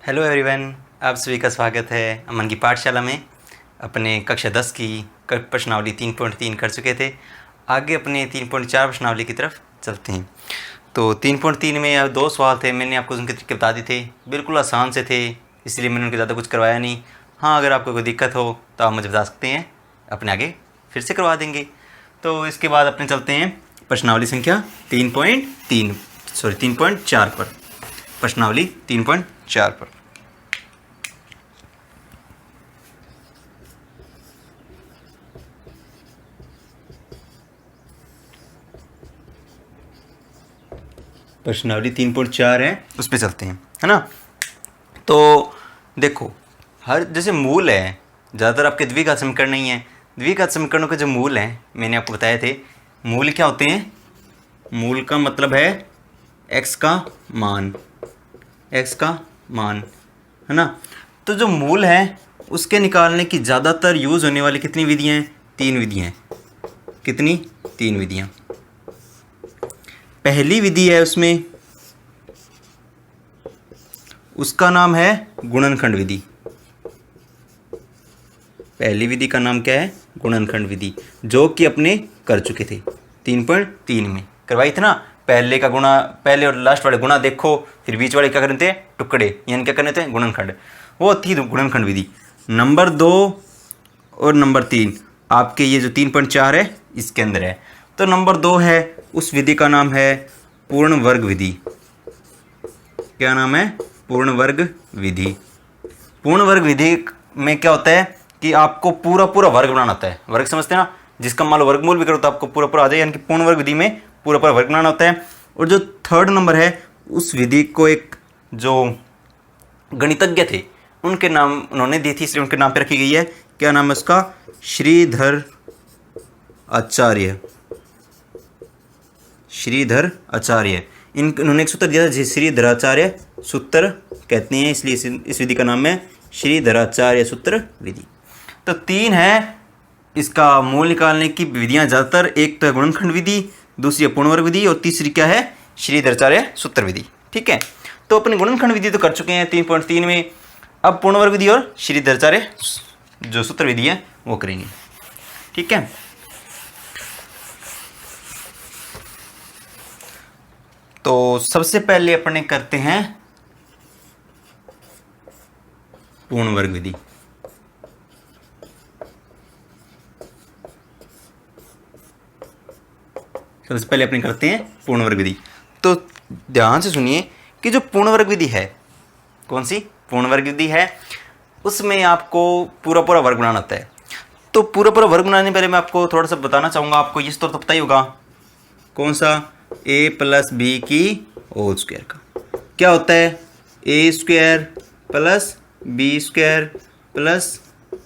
Hello everyone, आप सभी का स्वागत है अमन की पाठशाला में। अपने कक्षा 10 की प्रश्नावली 3.3 कर चुके थे। आगे अपने 3.4 प्रश्नावली की तरफ चलते हैं। तो 3.3 में अब 2 सवाल थे, मैंने आपको उनके तरीके बता दिए थे, बिल्कुल आसान से थे, इसलिए मैंने उनके ज़्यादा कुछ करवाया नहीं। हाँ, अगर आपको कोई दिक्कत हो तो आप मुझे बता सकते हैं, अपने आगे फिर से करवा देंगे। तो इसके बाद अपने चलते हैं प्रश्नावली संख्या 3.4 पर। प्रश्नावली 3.4 पर प्रश्नावली 3.4 है, उस पर चलते हैं, है ना। तो देखो, हर जैसे मूल है, ज़्यादातर आपके द्विघात समीकरण नहीं है। द्विघात समीकरणों के जो मूल हैं मैंने आपको बताए थे। मूल क्या होते हैं? मूल का मतलब है x का मान, है ना। तो जो मूल है उसके निकालने की ज़्यादातर यूज़ होने वाली कितनी विधियाँ हैं? 3 विधियाँ हैं। कितनी? 3 विधियाँ। पहली विधि है उसमें, उसका नाम है गुणनखंड विधि। पहली विधि का नाम क्या है? गुणनखंड विधि, जो कि अपने कर चुके थे 3.3 में करवाई थी ना। पहले का गुणा, पहले और लास्ट वाले गुणा देखो, फिर बीच वाले क्या करने थे? टुकड़े, यानी क्या करने थे? गुणनखंड। वो थी गुणनखंड विधि। नंबर 2 और नंबर 3 आपके ये जो 3.4 है इसके अंदर है। तो नंबर 2 है, उस विधि का नाम है पूर्ण वर्ग विधि। क्या नाम है? पूर्ण वर्ग विधि। पूर्ण वर्ग विधि में क्या होता है कि आपको पूरा पूरा वर्ग बनाना होता है। वर्ग समझते हैं ना, जिसका मान लो वर्गमूल भी करो तो आपको पूरा पूरा आ जाए, यानी कि पूर्ण वर्ग विधि में पूरा पूरा वर्ग बनाना होता है। और जो थर्ड नंबर है, उस विधि को एक जो गणितज्ञ थे उनके नाम उन्होंने दी थी, इसलिए उनके नाम पे रखी गई है। क्या नाम है उसका? श्रीधर आचार्य। श्रीधर आचार्य, इन्होंने एक सूत्र दिया था, श्रीधराचार्य सूत्र कहते हैं, इसलिए इस विधि का नाम है श्रीधराचार्य सूत्र विधि। तो 3 है इसका मूल निकालने की विधियां ज़्यादातर। एक तो है गुणनखंड विधि, दूसरी है पूर्ण वर्ग विधि, और तीसरी क्या है? श्रीधराचार्य सूत्र विधि। ठीक है, तो अपने गुणनखंड विधि तो कर चुके हैं 3.3 में। अब पूर्ण वर्ग विधि और श्रीधराचार्य जो सूत्र विधि है वो करेंगे। ठीक है, तो सबसे पहले अपने करते हैं पूर्ण वर्ग विधि। सबसे पहले अपने करते हैं पूर्ण वर्ग विधि। तो ध्यान से सुनिए कि जो पूर्ण वर्ग विधि है, कौन सी पूर्ण वर्ग विधि है, उसमें आपको पूरा पूरा वर्ग बनाना होता है। तो पूरा पूरा वर्ग बनाने पहले मैं आपको थोड़ा सा बताना चाहूँगा। आपको ये तो पता ही होगा, कौन सा? a प्लस बी की होल स्क्वायर का क्या होता है? a square plus B square plus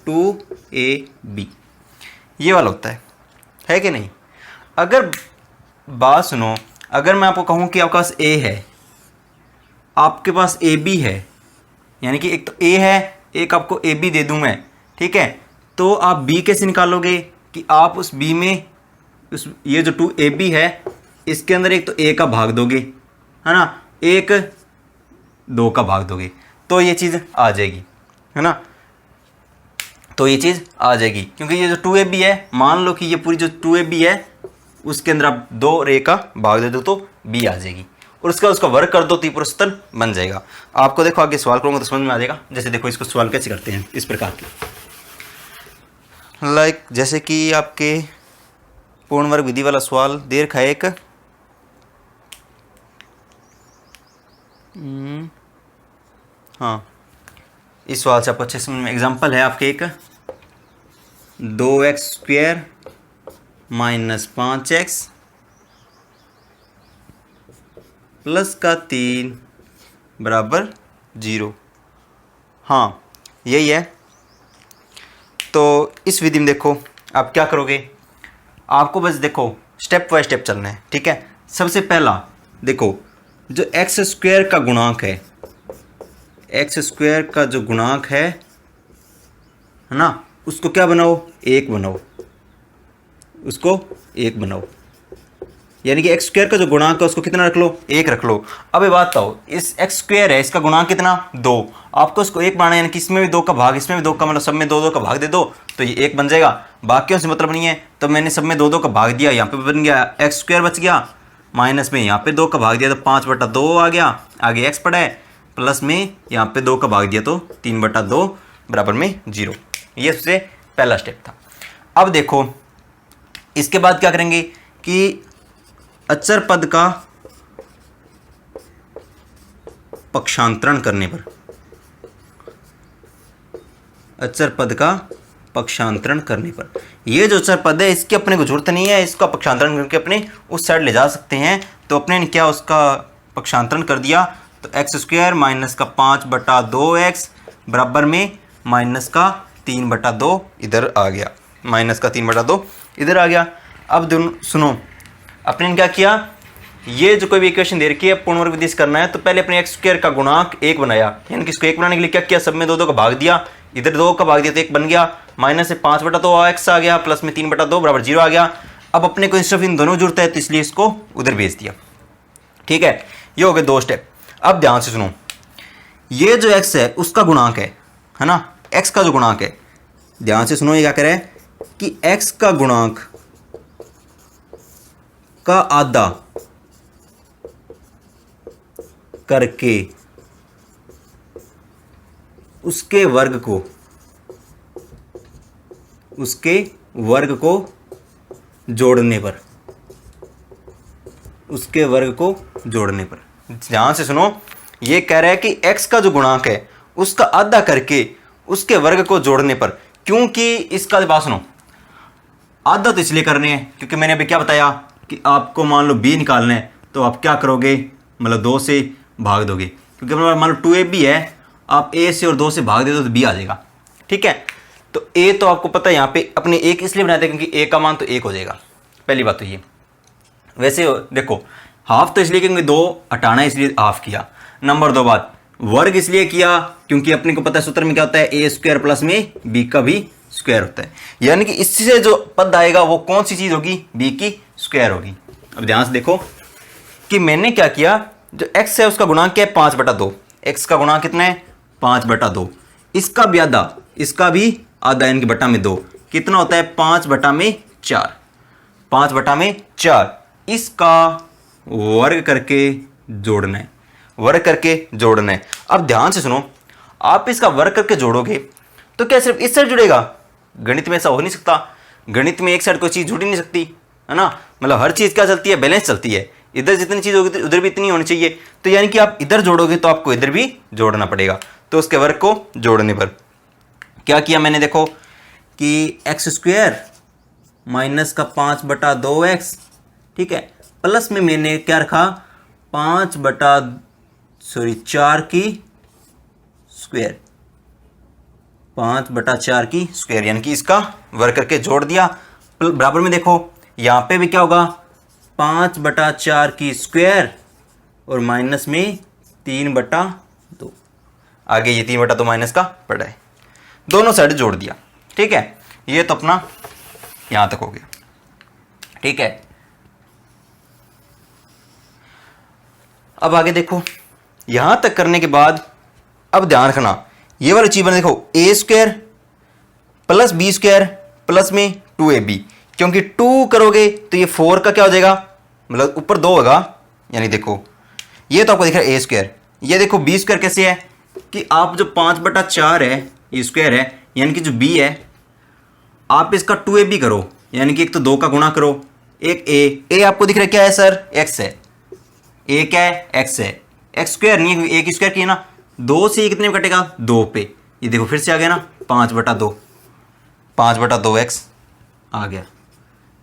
2ab, ये वाला होता है कि नहीं? अगर बात सुनो, अगर मैं आपको कहूँ कि आपके पास a है, आपके पास ab है, यानी कि एक तो a है, एक आपको ab दे दूँ मैं, ठीक है, तो आप b कैसे निकालोगे? कि आप उस b में ये जो 2ab है इसके अंदर एक तो a का भाग दोगे, है ना, एक 2 का भाग दोगे, तो ये चीज़ आ जाएगी, है ना। तो ये चीज़ आ जाएगी, क्योंकि ये जो 2ab है, मान लो कि ये पूरी जो 2ab है उसके अंदर आप 2 और a का भाग दे दो तो b आ जाएगी, और उसका वर्ग कर दो तो ये पूरा सूत्र बन जाएगा। आपको देखो आगे सवाल करूँगा तो समझ में आ जाएगा। जैसे देखो, इसको सवाल कैसे करते हैं, इस प्रकार के, लाइक जैसे कि आपके पूर्ण वर्ग विधि वाला सवाल दे रखा है एक, हाँ, इस सवाल से आपको अच्छे समझ में एग्जाम्पल है आपके एक, 2x square minus 5x plus का 3 बराबर 0। हाँ, यही है। तो इस विधि में देखो आप क्या करोगे, आपको बस देखो स्टेप बाय स्टेप चलना है। ठीक है, सबसे पहला देखो, जो एक्स स्क्वायर का गुणांक है, एक्स स्क्वायर का जो गुणांक है ना, उसको क्या बनाओ? 1 बनाओ, उसको 1 बनाओ। यानी कि एक्स स्क्वायर का जो गुणांक है उसको कितना रख लो, 1 रख लो। अब ये बात बताओ, इस एक्स स्क्वायर है, इसका गुणांक कितना 2, आपको इसको 1 बनाना है, यानी कि इसमें भी 2 का भाग, इसमें भी 2 का, मतलब सब में 2 का भाग दे दो तो ये 1 बन जाएगा। बाकियों से मतलब नहीं है, तो मैंने सब में 2 का भाग दिया, यहाँ पे बन गया एक्स स्क्वायर बच गया, माइनस में यहाँ पे 2 का भाग दिया तो 5/2 आ गया, आगे एक्स पड़ा है, प्लस में यहाँ पे 2 का भाग दिया तो 3/2 बराबर में 0। ये सबसे पहला स्टेप था। अब देखो इसके बाद क्या करेंगे कि अचर पद का पक्षांतरण करने पर, अचर पद का पक्षांतरण करने पर, ये जो अचर पद है इसकी अपने को जरूरत नहीं है, इसका पक्षांतरण करके अपने उस साइड ले जा सकते हैं। तो अपने ने क्या उसका पक्षांतरण कर दिया, तो एक्स स्क्वायर माइनस का 5/2x बराबर में माइनस का 3/2 इधर आ गया, माइनस का 3/2 इधर आ गया। अब सुनो, अपने ने क्या किया, ये जो कोई भी इक्वेशन दे रखी है पूर्ण वर्ग विधि से करना है, तो पहले अपने एक्स स्क्वायर का गुणांक 1 बनाया, यानी कि इसको 1 बनाने के लिए क्या किया, सब में 2 का भाग दिया, इधर 2 का भाग दिया तो 1 बन गया, माइनस से 5/2 एक्स आ गया, प्लस में 3/2 बराबर 0 आ गया। अब अपने को सिर्फ इन दोनों जरूरत है तो इसलिए इसको उधर भेज दिया। ठीक है, ये हो गए 2 स्टेप। अब ध्यान से सुनो, ये जो एक्स है उसका गुणांक है ना, एक्स का जो गुणांक है, ध्यान से सुनो, ये क्या करे कि एक्स का गुणांक का आधा करके उसके वर्ग को जोड़ने पर, उसके वर्ग को जोड़ने पर, ध्यान से सुनो, ये कह रहा है कि x का जो गुणांक है उसका आधा करके उसके वर्ग को जोड़ने पर। क्योंकि इसका बात सुनो, आधा तो इसलिए करने हैं क्योंकि मैंने अभी क्या बताया कि आपको मान लो b निकालना है तो आप क्या करोगे, मतलब 2 से भाग दोगे, क्योंकि मान लो 2ab है, आप a से और 2 से भाग दे दो तो b आ जाएगा। ठीक है, तो a तो आपको पता है यहाँ पे अपने 1 इसलिए बनाते हैं क्योंकि a का मान तो 1 हो जाएगा, पहली बात तो ये। वैसे देखो हाफ तो इसलिए क्योंकि 2 हटाना है इसलिए हाफ किया। नंबर 2 बात, वर्ग इसलिए किया क्योंकि अपने को पता है सूत्र में क्या होता है, a स्क्वायर प्लस में b का भी स्क्वायर होता है, यानी कि इससे जो पद आएगा वो कौन सी चीज होगी, b की स्क्वायर होगी। अब ध्यान से देखो कि मैंने क्या किया, जो x है उसका गुणांक क्या है 5/2, x का गुणांक कितना है 5/2, इसका भी आधा, इसका भी आधा, यानी कि बटा में 2 कितना होता है 5/4, 5/4, इसका वर्ग करके जोड़ना है, वर्ग करके जोड़ना है। अब ध्यान से सुनो, आप इसका वर्ग करके जोड़ोगे तो क्या सिर्फ इस साइड जुड़ेगा, गणित में ऐसा हो नहीं सकता, गणित में एक साइड कोई चीज जुड़ ही नहीं सकती, है ना, मतलब हर चीज क्या चलती है, बैलेंस चलती है, इधर जितनी चीज होगी उधर भी इतनी होनी चाहिए। तो यानी कि आप इधर जोड़ोगे तो आपको इधर भी जोड़ना पड़ेगा, तो उसके वर्ग को जोड़ने पर क्या किया मैंने, देखो कि एक्स स्क्वायर माइनस का 5/2x, ठीक है, प्लस में मैंने क्या रखा 4 की स्क्वायर, 5/4 की स्क्वायर, यानी कि इसका वर्ग करके जोड़ दिया। बराबर में देखो यहाँ पे भी क्या होगा 5/4 की स्क्वायर और माइनस में 3/2, आगे ये 3/2 माइनस का पड़ा है, दोनों साइड जोड़ दिया। ठीक है, ये तो अपना यहां तक हो गया। ठीक है, अब आगे देखो, यहां तक करने के बाद अब ध्यान रखना, ये वाली चीज देखो a square plus b square plus में 2ab, क्योंकि 2 करोगे तो ये 4 का क्या हो जाएगा, मतलब ऊपर 2 होगा, यानी देखो ये तो आपको दिख रहा है a स्क्वायर, ये देखो b स्क्वायर कैसे है कि आप जो 5/4 है ये स्क्वायर है, यानी कि जो b है आप इसका 2ab करो, यानी कि एक तो 2 का गुणा करो, एक a आपको दिख रहा है क्या है सर, x है, a क्या है x है, x स्क्वायर नहीं है, a की स्क्वायर की है ना, 2 से ये कितने में कटेगा 2 पे, ये देखो फिर से आ गया ना 5/2, 5/2x आ गया,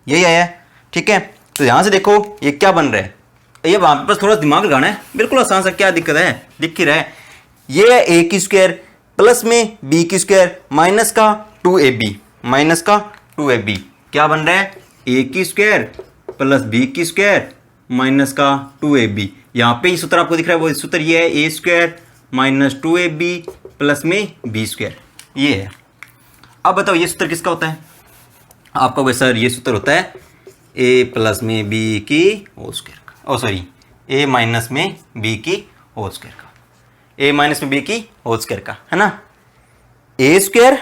यही आया है। ठीक है, तो यहां से देखो ये क्या बन रहा है, ये वहां पे बस थोड़ा दिमाग लगाना है, बिल्कुल आसान सा, क्या दिक्कत है, दिख ही रहा है, ये है a की स्क्वायर प्लस में b की स्क्वायर माइनस का 2ab, माइनस का 2ab, क्या बन रहा है a की स्क्वायर प्लस b की स्क्वायर माइनस का 2ab, यहाँ पे ही सूत्र आपको दिख रहा है, वो सूत्र ये है a square minus 2ab plus में b स्क्वायर, ये है। अब बताओ ये सूत्र किसका होता है, आपका वैसा ये सूत्र होता है ए प्लस में बी की होल स्क्वायर का, ओ सॉरी ए माइनस में बी की होल स्क्वायर का, ए माइनस में बी की होल स्क्वायर का, है ना। ए स्क्वायर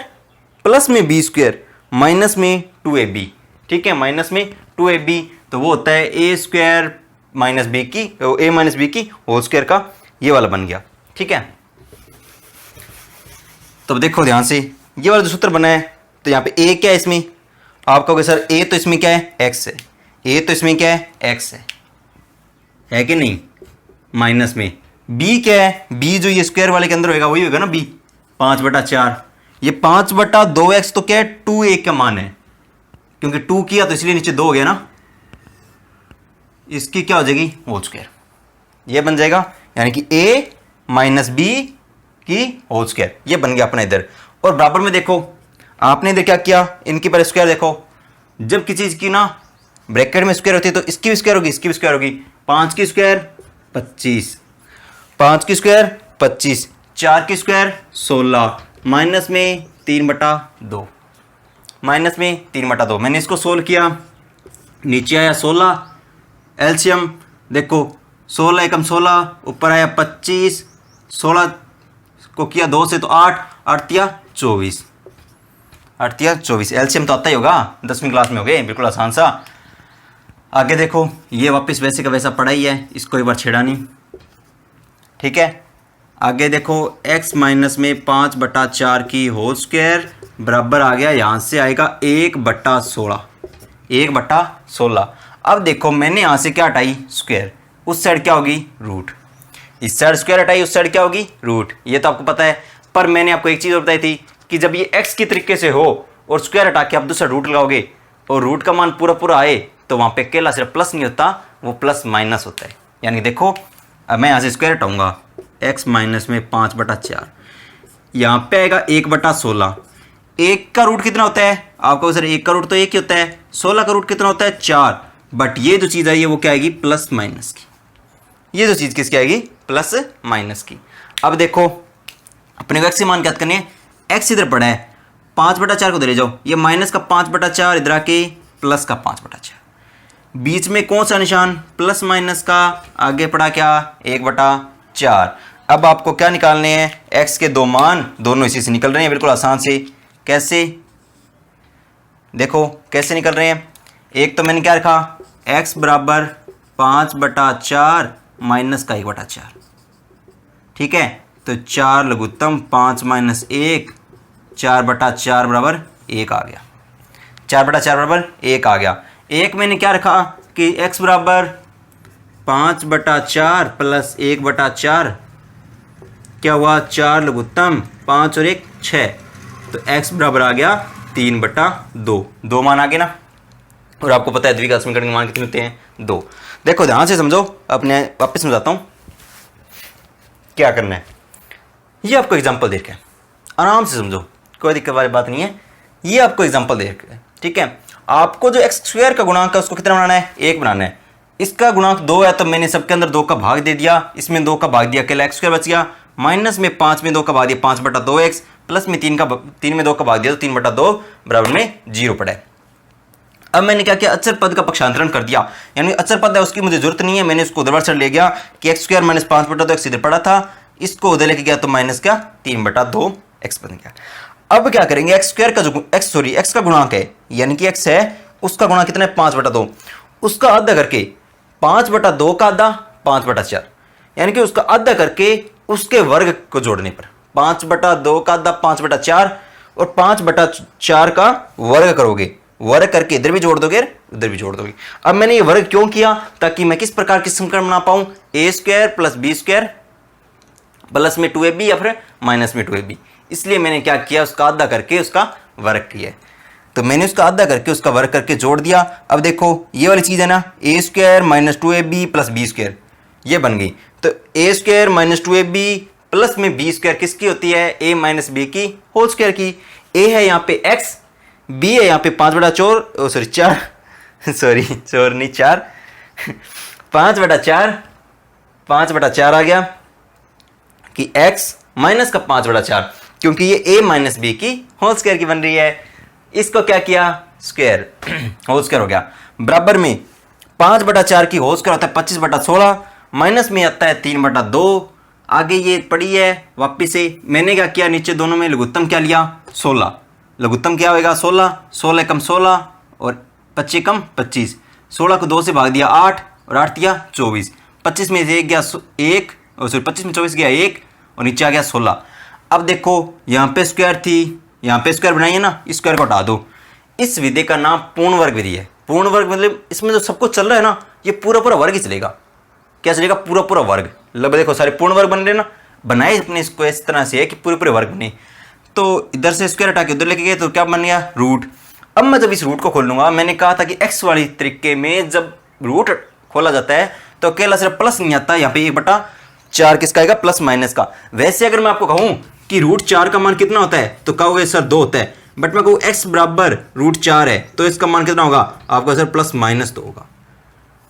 प्लस में बी स्क्वायर माइनस में 2ab, ठीक है, माइनस में 2ab, तो वो होता है ए स्क्वायर माइनस बी की, ए माइनस बी की होल स्क्वायर का, ये वाला बन गया, ठीक है। तो देखो ध्यान से, ये वाला जो सूत्र बना है, तो यहाँ पे ए क्या है इसमें, आप कहोगे सर ए तो इसमें क्या है, एक्स है, ए तो इसमें क्या है, एक्स है कि नहीं, माइनस में बी क्या है, बी जो ये स्क्वायर वाले के अंदर होगा वही होगा ना, बी 5/4, ये 5/2x तो क्या है, 2a का मान है, क्योंकि 2 किया तो इसलिए नीचे 2 हो गया ना, इसकी क्या हो जाएगी, होल स्क्वायर, ये बन जाएगा, यानी कि a माइनस बी की होल स्क्वायर, ये बन गया अपना इधर। और बराबर में देखो, आपने इधर क्या किया, इनकी पर स्क्वायर देखो, जब किसी चीज की ना ब्रैकेट में स्क्वायर होती है तो इसकी भी स्क्वायर होगी, इसकी भी स्क्वायर होगी, 5 की स्क्वायर 25, 5 की स्क्वायर 25, 4 की स्क्वायर 16, माइनस में 3/2, माइनस में 3/2। मैंने इसको सोल्व किया, नीचे आया 16, एलसीएम देखो 16 एकम 16, ऊपर आया 25, 16 को किया 2 से तो 8, 8 तिया 24, 8 तिया 24, एलसीएम तो आता ही होगा, 10वीं क्लास में हो गए, बिल्कुल आसान सा। आगे देखो, ये वापस वैसे का वैसा पड़ा ही है, इसको एक बार छेड़ा नहीं, ठीक है। आगे देखो, x माइनस में 5/4 की होल स्क्वायर बराबर आ गया, यहाँ से आएगा 1/16, 1/16। अब देखो मैंने यहाँ से क्या हटाई, स्क्वायर, उस साइड क्या होगी, रूट, इस साइड स्क्वायर हटाई, उस साइड क्या होगी, रूट, ये तो आपको पता है। पर मैंने आपको एक चीज़ और बताई थी कि जब ये x की तरीके से हो और स्क्वायर हटा के आप दूसरा रूट लगाओगे और रूट का मान पूरा पूरा आए तो वहाँ पे अकेला सिर्फ प्लस नहीं होता, वो प्लस माइनस होता है। यानी देखो, अब मैं यहाँ से स्क्वायर हटाऊंगा, x माइनस में 5/4, यहाँ पे आएगा 1/16, 1 का रूट कितना होता है, आपको सर 1 का रूट तो 1 ही होता है, 16 का रूट कितना होता है, 4, बट ये जो चीज़ आई है वो क्या आएगी, प्लस माइनस की, ये जो चीज़ किसकी आएगी, प्लस माइनस की। अब देखो अपने को x से मान ज्ञात करनी है, x इधर पड़ा है, 5/4 को ले जाओ, ये माइनस का 5/4 इधर आके प्लस का 5/4, बीच में कौन सा निशान, प्लस माइनस का, आगे पड़ा क्या, 1/4। अब आपको क्या निकालने हैं, x के दो मान, दोनों इसी से निकल रहे हैं बिल्कुल आसान से। कैसे, देखो कैसे निकल रहे हैं, एक तो मैंने क्या रखा, x बराबर 5/4 माइनस का 1/4, ठीक है, तो 4 लघुत्तम 5 माइनस 1, 4/4 बराबर 1 आ गया, 4/4 बराबर 1 आ गया। एक मैंने क्या रखा कि x बराबर 5/4 प्लस 1/4, क्या हुआ, 4 लघुत्तम 5 और 1 6, तो x बराबर आ गया 3/2, 2 मान आ गए ना। और आपको पता है द्विघात समीकरण के मान कितने होते हैं, 2। देखो ध्यान से समझो, अपने वापस समझाता हूँ क्या करना है। ये आपको एग्जांपल देख के आराम से समझो, कोई दिक्कत वाली बात नहीं है, ये आपको एग्जांपल देख के, ठीक है। आपको जो एक्स स्क्वायर का गुणांक है उसको कितना बनाना है, 1 बनाना है। इसका गुणांक 2 है तो मैंने सबके अंदर 2 का भाग दे दिया, इसमें 2 का भाग दिया, अकेला एक्स स्क्वायर बच गया। माइनस में 5 में 2 का भाग दिया, 5/2x, प्लस में 3 में 2 का भाग दिया तो 3/2 बराबर में 0 पड़ा है। अब मैंने क्या किया, अचर पद का पक्षांतरण कर दिया, यानी अचर पद है उसकी मुझे जरूरत नहीं है, मैंने उसको उधर से ले गया कि एक्स स्क्वायर माइनस 5/2x इधर पड़ा था, इसको उधर लेके गया तो माइनस क्या 3/2x बन गया। अब क्या करेंगे, एक्स स्क्वायर का जो एक्स का गुणांक है, यानी कि एक्स है उसका गुणांक कितना है 5/2, उसका आधा करके 5/2 का आधा 5/4, यानी कि उसका आधा करके उसके वर्ग को जोड़ने पर 5/2 का आधा 5/4 और 5/4 का वर्ग करोगे, वर्ग करके इधर भी जोड़ दोगे उधर भी जोड़ दोगे। अब मैंने ये वर्ग क्यों किया, ताकि मैं किस प्रकार की समीकरण बना पाऊं, A square plus B square plus में 2ab या फिर माइनस में 2ab, इसलिए मैंने क्या किया, उसका आधा करके उसका वर्ग किया। तो मैंने उसका आधा करके उसका वर्ग करके जोड़ दिया। अब देखो ये वाली चीज़ है ना, A square minus 2ab plus B square, ये बन गई। तो A square minus 2ab plus में बी स्क्वायर किसकी होती है, ए माइनस बी की होल स्क्वायर की। ए है यहाँ पे x, b है यहाँ पे 5/4 5/4 आ गया कि x माइनस का 5/4, क्योंकि ये a माइनस बी की होल स्क्वायर की बन रही है। इसको क्या किया, स्क्वायर होल स्क्वायर हो गया, बराबर में 5/4 की होल स्क्वायर होता है 25/16, माइनस में आता है 3/2। आगे ये पड़ी है वापिस से, मैंने क्या किया, नीचे दोनों में लघुत्तम क्या लिया, 16। लघुत्तम क्या होगा, 16, 16 कम 16 और 25 कम 25, 16 को 2 से भाग दिया 8 और 8 दिया 24, 25 में से 1 गया 1 और सॉरी 25 में 24 गया 1 और नीचे आ गया 16। अब देखो यहाँ पे स्क्वायर थी, यहाँ पे स्क्वायर बनाइए ना, इस स्क्वायर को हटा दो। इस विधि का नाम पूर्ण वर्ग विधि है। पूर्ण वर्ग मतलब इसमें जो सब कुछ चल रहा है ना, ये पूरा पूरा वर्ग ही चलेगा। क्या चलेगा, पूरा पूरा वर्ग। लगभग देखो सारे पूर्ण वर्ग बन रहे ना, बनाए अपने इसको इस तरह से है कि पूरे पूरे वर्ग बने। तो इधर से स्क्वायर हटा के उधर लेके गए तो क्या बन गया, रूट। अब मैं जब इस रूट को खोल लूंगा, मैंने कहा था कि एक्स वाली तरीके में जब रूट खोला जाता है तो अकेला सिर्फ प्लस नहीं आता, यहाँ पे 1/4 किसका आएगा, प्लस माइनस का। वैसे अगर मैं आपको कहूँ कि √4 का मान कितना होता है तो कहोगे सर 2 होता है, बट मैं कहूँ x बराबर √4 है तो इसका मान कितना होगा, आपका सर प्लस माइनस 2 होगा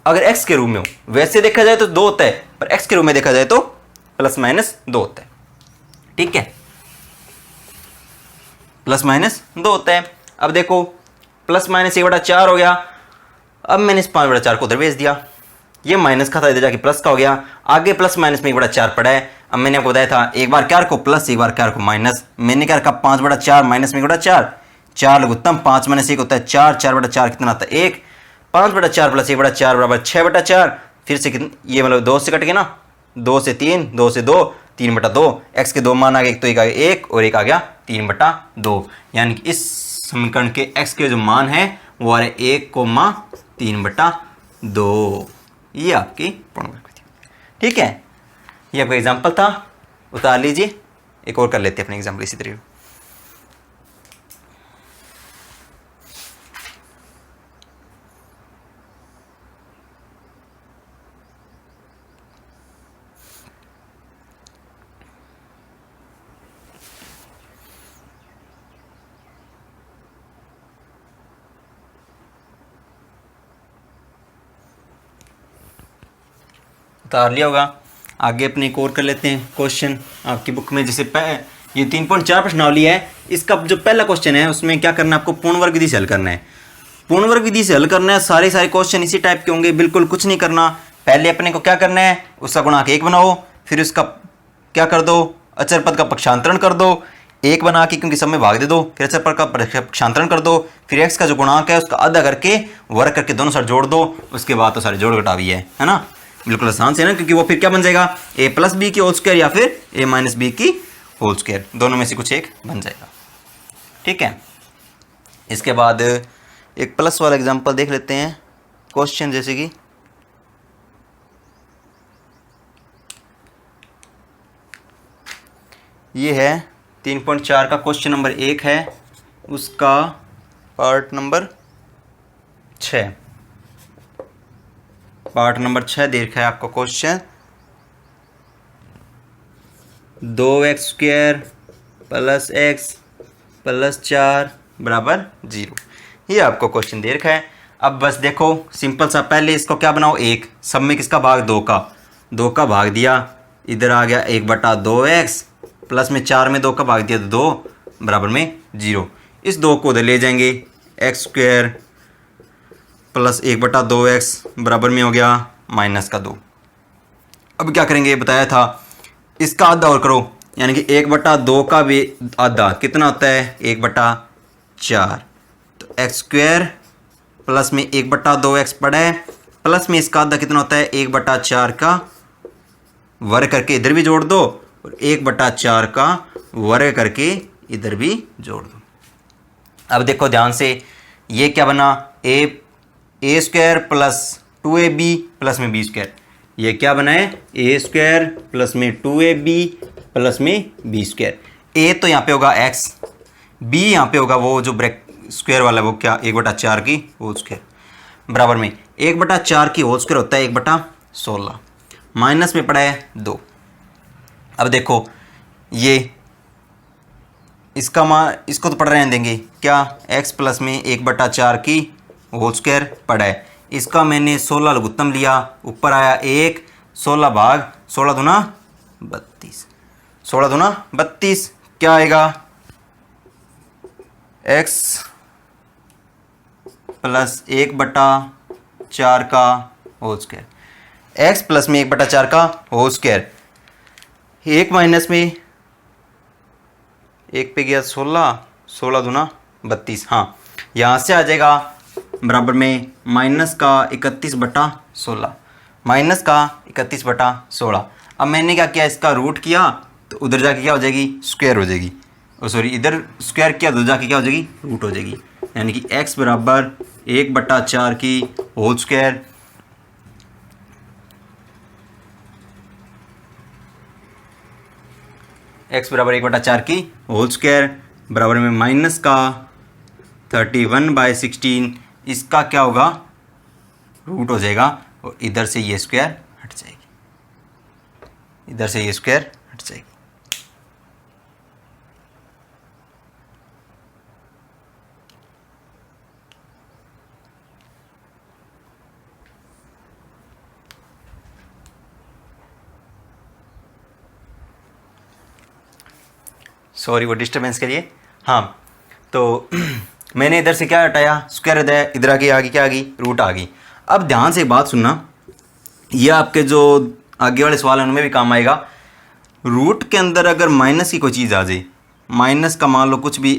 अगर x के रूप में हो। वैसे देखा जाए तो 2 होता है, पर x के रूप में देखा जाए तो प्लस माइनस 2 होता है। ठीक है, प्लस माइनस 2 होता है। अब देखो प्लस माइनस 1/4 हो गया। अब मैंने इस 5/4 को उधर भेज दिया, ये माइनस का था इधर जाके प्लस का हो गया। आगे प्लस माइनस में 1/4 पड़ा है। अब मैंने आपको बताया था एक बार क्या को प्लस एक बार क्या को माइनस, मैंने क्या रखा 5/4 माइनस में 1/4, 4 लघुत्तम 5 माइनस 1 होता है 4, 4/4 कितना आता है 1, 5/4 प्लस 1/4 बराबर 6/4। फिर से कितना, ये मतलब 2 से कट गया ना, 2 से 3, 2 से 2, 3/2। एक्स के 2 मान आ गए, एक तो एक आ गया 1 और एक आ गया 3/2। यानी कि इस समीकरण के एक्स के जो मान है वो आ रहे 1,3/2। ये आपकी पूर्ण वर्ग विधि। ठीक है, ये आपका एग्जाम्पल था, उतार लीजिए। एक और कर लेते हैं अपने एग्जाम्पल इसी तरीके। उतार लिया होगा। आगे अपने एक और कर लेते हैं क्वेश्चन आपकी बुक में। जैसे ये 3.4 प्रश्नावली है, इसका जो पहला क्वेश्चन है उसमें क्या करना है, आपको पूर्ण वर्ग विधि से हल करना है। पूर्ण वर्ग विधि से हल करना है, सारे क्वेश्चन इसी टाइप के होंगे, बिल्कुल कुछ नहीं करना। पहले अपने को क्या करना है, उसका गुणांक 1 बनाओ, फिर उसका क्या कर दो, अचर पद का पक्षांतरण कर दो 1 बना के, क्योंकि सब में भाग दे दो, फिर अचर पद का पक्षांतरण कर दो, फिर एक्स का जो गुणांक है उसका आधा करके वर्ग करके दोनों साइड जोड़ दो। उसके बाद तो सारे जोड़ घटा भी है ना, बिल्कुल आसान से ना, क्योंकि वो फिर क्या बन जाएगा a+b की होल स्क्वायर या फिर a-b की होल स्क्वायर, दोनों में से कुछ एक बन जाएगा। ठीक है, इसके बाद एक प्लस वाला एग्जांपल देख लेते हैं क्वेश्चन। जैसे कि ये है 3.4 का क्वेश्चन नंबर 1 है, उसका पार्ट नंबर 6 दे रखा है आपको क्वेश्चन। 2x² + x + 4 बराबर 0, ये आपको क्वेश्चन दे रखा है। अब बस देखो सिंपल सा, पहले इसको क्या बनाओ, 1 सब में किसका भाग, 2 का भाग दिया, इधर आ गया 1/2x प्लस में 4 में 2 का भाग दिया तो 2 बराबर में 0। इस 2 को उधर ले जाएंगे, x² प्लस 1/2x बराबर में हो गया -2। अब क्या करेंगे, बताया था इसका आधा और करो, यानी कि 1/2 का भी आधा कितना होता है 1/4। तो x² प्लस में 1/2x पड़ा है, प्लस में इसका आधा कितना होता है 1/4 का वर्ग करके इधर भी जोड़ दो और 1/4 का वर्ग करके इधर भी जोड़ दो। अब देखो ध्यान से, ये क्या बना, a² प्लस 2ab प्लस में b²। ये क्या बना है, a² प्लस में 2ab प्लस में b²। a तो यहाँ पे होगा x, b यहाँ पे होगा वो जो ब्रैक स्क्वायर वाला, वो क्या 1/4 की होल स्क्वायर बराबर में 1/4 की होल स्क्वायर होता है 1/16, माइनस में पड़ा है 2। अब देखो ये इसका मान, इसको तो पढ़ रहने देंगे, क्या x प्लस में 1/4 की होल स्क्वायर पड़ा है, इसका मैंने 16 लघुत्तम लिया, ऊपर आया 1, 16 भाग 16 दूना 32, 16 दूना 32 क्या आएगा, x प्लस 1/4 का होल स्क्वायर, एक्स प्लस में 1/4 का होल स्क्वायर, 1 माइनस में 1 पे गया 16, 16 दूना 32, हाँ यहाँ से आ जाएगा बराबर में माइनस का 31/16, माइनस का 31/16। अब मैंने क्या किया, इसका रूट किया तो उधर जाके क्या हो जाएगी, स्क्वायर हो जाएगी, और सॉरी इधर स्क्वायर किया तो जाके क्या हो जाएगी, रूट हो जाएगी। यानी कि x बराबर 1/4 की होल स्क्वायर x बराबर 1/4 की होल स्क्वायर बराबर में माइनस का 31/16, इसका क्या होगा, रूट हो जाएगा, और इधर से ये स्क्वायर हट जाएगी, इधर से ये स्क्वायर हट जाएगी। सॉरी वो डिस्टर्बेंस के लिए। हाँ तो मैंने इधर से क्या हटाया, स्क्वायर हटाया, इधर आगे क्या आ गई, रूट आ गई। अब ध्यान से एक बात सुनना, ये आपके जो आगे वाले सवाल हैं उनमें भी काम आएगा। रूट के अंदर अगर माइनस की कोई चीज़ आ जाए, माइनस का मान लो कुछ भी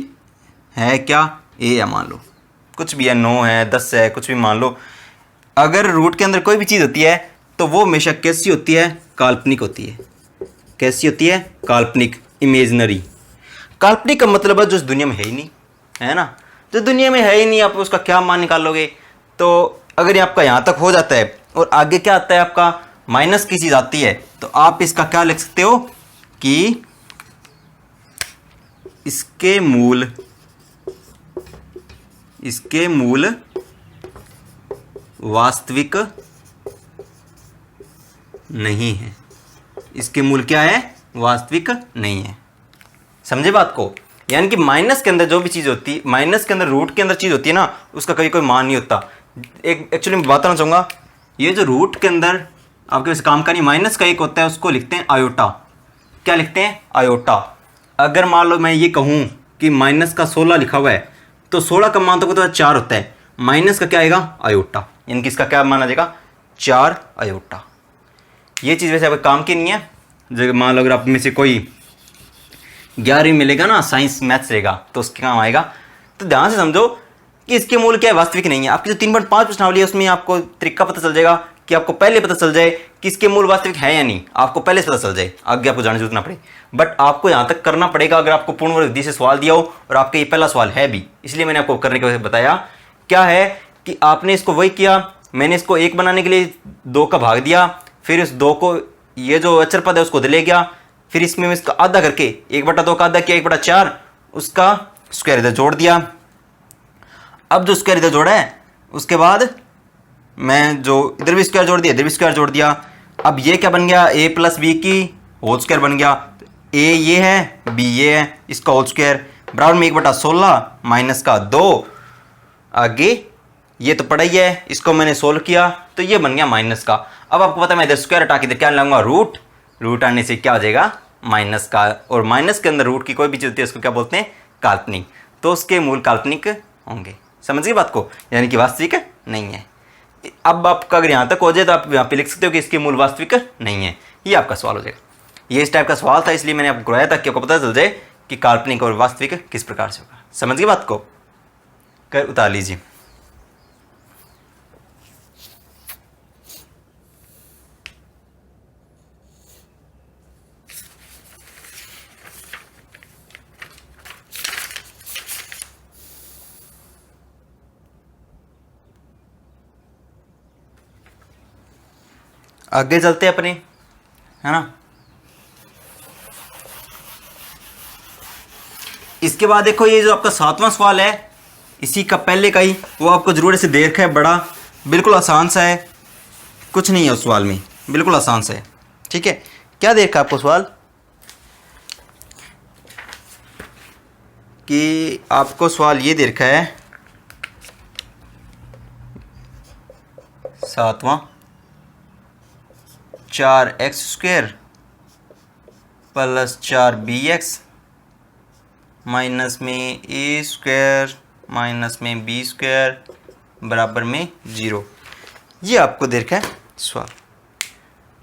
है, क्या ए है, मान लो कुछ भी है, 9 है, 10 है, कुछ भी मान लो, अगर रूट के अंदर कोई भी चीज़ होती है तो वो हमेशा कैसी होती है, काल्पनिक होती है। कैसी होती है, काल्पनिक, इमेजनरी। काल्पनिक का मतलब है जो इस दुनिया में है ही नहीं, है ना, जो दुनिया में है ही नहीं, आप उसका क्या मान निकालोगे। तो अगर ये आपका यहाँ तक हो जाता है और आगे क्या आता है आपका, माइनस की चीज़ आती है, तो आप इसका क्या लिख सकते हो कि इसके मूल वास्तविक नहीं है। इसके मूल क्या है, वास्तविक नहीं है। समझे बात को, यानी कि माइनस के अंदर जो भी चीज़ होती है, माइनस के अंदर रूट के अंदर चीज़ होती है ना, उसका कभी कोई मान नहीं होता। एक एक्चुअली मैं बताना चाहूँगा, ये जो रूट के अंदर आपके वैसे काम का नहीं, माइनस का एक होता है, उसको लिखते हैं आयोटा। क्या लिखते हैं, आयोटा। अगर मान लो मैं ये कहूँ कि माइनस का 16 लिखा हुआ है, तो 16 का मान तो 4 होता है, माइनस का क्या आएगा, आयोटा, यानी कि इसका क्या माना जाएगा, 4 आयोटा। ये चीज़ वैसे आपके काम की नहीं है। जैसे मान लो अगर आप में से कोई 11वीं मिलेगा ना, साइंस मैथ्स रहेगा, तो उसके काम आएगा। तो ध्यान से समझो कि इसके मूल क्या है, वास्तविक नहीं है। आपकी जो 3.5 प्रश्नावली है उसमें आपको तरीका पता चल जाएगा कि आपको पहले पता चल जाए कि इसके मूल वास्तविक है या नहीं, आपको पहले से पता चल जाए, आगे आपको जाने की जरूरत ना पड़े। बट आपको यहाँ तक करना पड़ेगा अगर आपको पूर्ण वर्ग विधि से सवाल दिया हो, और आपका ये पहला सवाल है भी, इसलिए मैंने आपको करने के वजह बताया। क्या है कि आपने इसको वही किया, मैंने इसको 1 बनाने के लिए 2 का भाग दिया, फिर इस 2 को, ये जो अचर पद है उसको ले गया, फिर इसमें मैं इसका आधा करके 1/2 का आधा किया, 1/4, उसका स्क्वायर इधर जोड़ दिया। अब जो स्क्वायर इधर जोड़ा है, उसके बाद मैं जो इधर भी स्क्वायर जोड़ दिया, इधर भी स्क्वायर जोड़ दिया। अब ये क्या बन गया, a प्लस बी की होल स्क्वायर बन गया। a ये है, b ये है, इसका होल स्क्वायर बराबर में 1/16 माइनस का 2, आगे ये तो पड़ा ही है, इसको मैंने सोल्व किया तो ये बन गया माइनस का। अब आपको पता है मैं इधर स्क्वायर हटा के इधर क्या लाऊंगा, रूट। रूट आने से क्या हो जाएगा, माइनस का, और माइनस के अंदर रूट की कोई भी चीज़ होती है उसको क्या बोलते हैं, काल्पनिक। तो उसके मूल काल्पनिक होंगे। समझ गए बात को, यानी कि वास्तविक नहीं है। अब आपका अगर यहाँ तक हो जाए तो आप यहाँ पे लिख सकते हो कि इसके मूल वास्तविक नहीं है। ये आपका सवाल हो जाएगा। ये इस टाइप का सवाल था, इसलिए मैंने आपको कराया था कि आपको पता चल जाए कि काल्पनिक और वास्तविक किस प्रकार से होगा। समझ गए बात को, कर उतार लीजिए। आगे चलते हैं अपने, है ना। इसके बाद देखो ये जो आपका 7वां सवाल है, इसी का पहले का ही, वो आपको जरूर से दे रखा है बड़ा, बिल्कुल आसान सा है, कुछ नहीं है उस सवाल में, बिल्कुल आसान सा है। ठीक है, क्या दे रखा है आपको सवाल, कि आपको सवाल ये दे रखा है 7वां, 4x² प्लस 4bx माइनस में a² माइनस में b² बराबर में 0। ये आपको दे रखा है सवाल।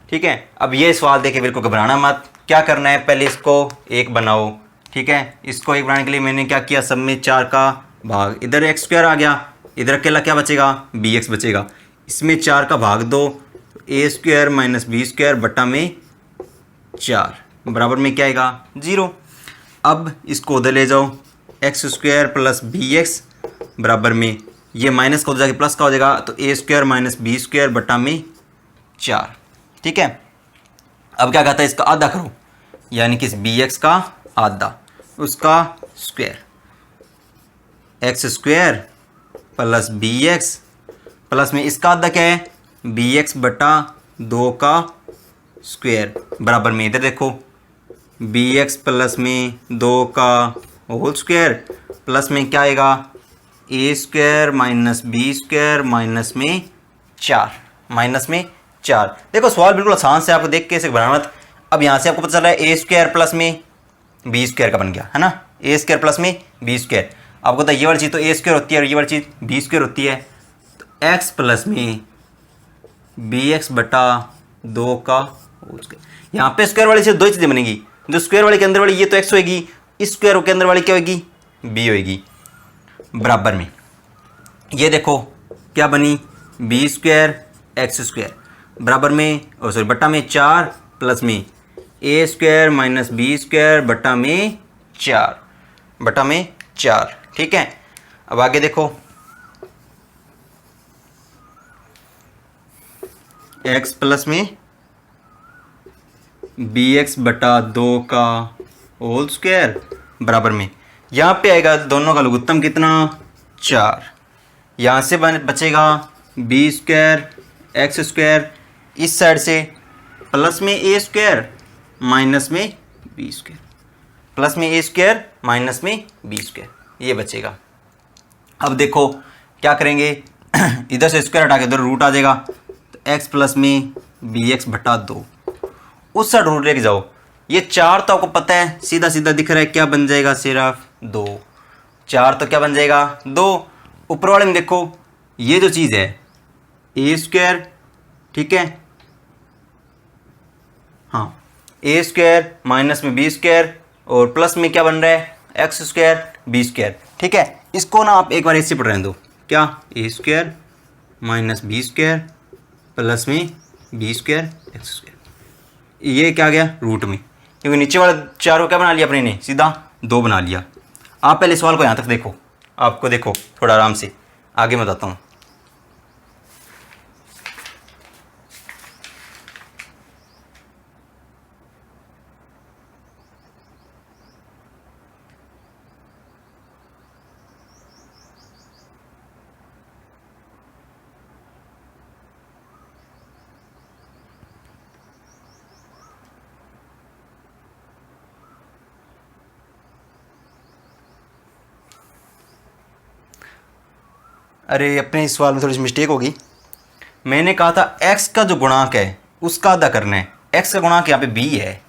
ठीक है, अब ये सवाल देखे बिल्कुल घबराना मत। क्या करना है, पहले इसको 1 बनाओ। ठीक है, इसको 1 बनाने के लिए मैंने क्या किया, सब में 4 का भाग, इधर एक्स स्क्वायर आ गया, इधर अकेला क्या बचेगा, बी एक्स बचेगा। इसमें 4 का भाग दो, ए स्क्वायर माइनस बी स्क्वायर बटा में 4 बराबर में क्या आएगा, 0। अब इसको उधर ले जाओ, x square plus b x बराबर में, ये माइनस का उधर जाके प्लस का हो जाएगा, तो A square minus B square बटा में 4। ठीक है, अब क्या कहता है, इसका आधा करो, यानी कि इस बी एक्स का आधा, उसका square, x square plus b x plus में इसका आधा क्या है, बी एक्स बटा 2 का स्क्वायर बराबर में, इधर देखो बी एक्स प्लस में 2 का होल स्क्वायर प्लस में क्या आएगा, A square minus B square minus में 4। देखो सवाल बिल्कुल आसान से, आपको देख के इसे बनाना मत। अब यहाँ से आपको पता चल रहा है ए स्क्वायर प्लस में बी स्क्वायर का बन गया है ना, ए स्क्वायर प्लस में बी स्क्वायर। आपको पता है ये वाली चीज़ तो ए स्क्वायर होती है और ये वाली चीज़ बी स्क्वायर होती है, तो एक्स प्लस में बी एक्स बटा 2 का होल स्क्वायर। यहाँ पे स्क्वायर वाली से 2 चीज़ें बनेगी, जो स्क्वायर वाले के अंदर वाली ये तो एक्स होगी, इस स्क्वायर के अंदर वाली क्या होगी, बी होगी बराबर में। ये देखो क्या बनी, बी स्क्वायर एक्स स्क्वायर बराबर में, और सॉरी बटा में 4 प्लस में ए स्क्वायर माइनस बी स्क्वायर बटा में 4। ठीक है, अब आगे देखो, x प्लस में बी एक्स बटा 2 का होल स्क्वायर बराबर में, यहाँ पे आएगा दोनों का लघुत्तम कितना, 4। यहाँ से बचेगा बी स्क्वायर एक्स स्क्वायर, इस साइड से प्लस में ए स्क्वायर माइनस में बी स्क्वायर, प्लस में ए स्क्वायर माइनस में बी स्क्वायर, ये बचेगा। अब देखो क्या करेंगे, इधर से स्क्वायर हटा के इधर रूट आ जाएगा, तो एक्स प्लस में बी एक्स बटा 2, उस साइड रूट लेके जाओ। ये 4 तो आपको पता है, सीधा सीधा दिख रहा है, क्या बन जाएगा, सिर्फ 2। 4 तो क्या बन जाएगा, 2। ऊपर वाले में देखो, ये जो चीज़ है ए स्क्वायर, ठीक है, हाँ, ए स्क्वायर माइनस में बी स्क्वायर और प्लस में क्या बन रहा है, एक्स स्क्वायर बी स्क्वायर। ठीक है, इसको ना आप एक बार ऐसे पढ़ रहे दो, क्या, A square minus B square plus में बी स्क्वायर एक्स स्क्वायर, ये क्या गया रूट में, क्योंकि नीचे वाला 4 को क्या बना लिया अपने ने, सीधा 2 बना लिया। आप पहले सवाल को यहाँ तक देखो, आपको देखो थोड़ा आराम से, आगे मैं बताता हूँ। अरे अपने इस सवाल में थोड़ी सी मिस्टेक होगी, मैंने कहा था x का जो गुणांक है उसका आधा करना है, x का गुणांक यहाँ पे b है,